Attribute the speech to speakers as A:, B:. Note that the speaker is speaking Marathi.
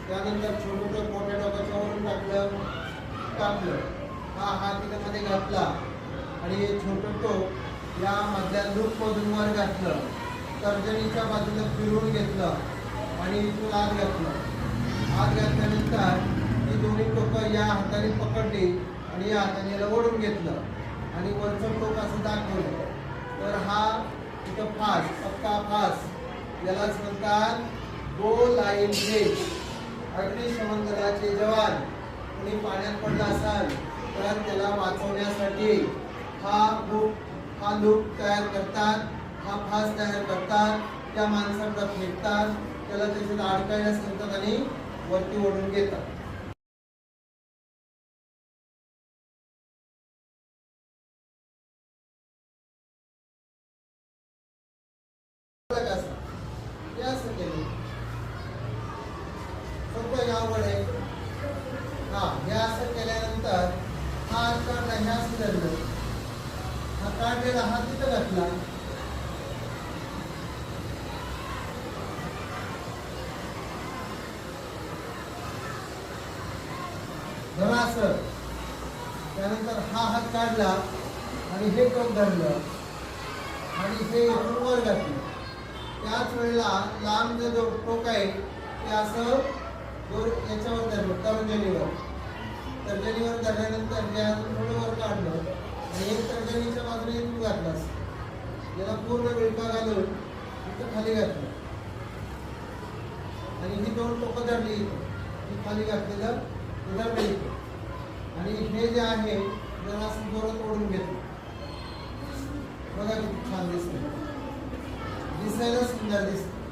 A: त्यानंतर छोटं मोठ्या डोक्याच्या वरून टाकलं. हा हात मध्ये घातला आणि हे छोटं टोक या मधल्या लूपमधून वर घातलं. तर्जनीच्या बाजूला फिरवून घेतलं आणि इथून आत घातलं. आत घातल्यानंतर ही दोन्ही टोकं या हाताने पकडली आणि या हाताने याला ओढून घेतलं आणि वरचं टोक असं दाखवलं. तर हा इथं फास, पक्का फास, यालाच म्हणतात गो लाईन ब्रेक. अग्निशमन दलाचे जवान कोणी पाण्यात पडला असाल तर त्याला वाचवण्यासाठी हा लूप तयार करतात, हा फास तयार करतात, त्या माणसाकडे फेकतात, त्याला त्याच्यात अडकायला सांगतात आणि वरती ओढून घेतात. यावड आहे. हे असं केल्यानंतर हा काढला, हे असं धरलं, हा काढलेला हात तिथं घातला. धरा असं. त्यानंतर हा हात काढला आणि हे टोक धरलं आणि हे वर घातलं. त्याच वेळेला लांब जो टोक आहे ते असं याच्यावर धरलं, तर्जनीवर धरल्यानंतर थोडं वर काढलं आणि एक तर्जनीच्या बाजूने इथून घातलं. याला पूर्ण विळका घालून इथं खाली घातलं आणि ही दोन टोकं धरली, ही खाली घातलेलं धरलं इथं आणि हे जे आहे जरा असं जोरात ओढून घेतलं. बघा किती छान दिसतं, दिसायला सुंदर दिसतं.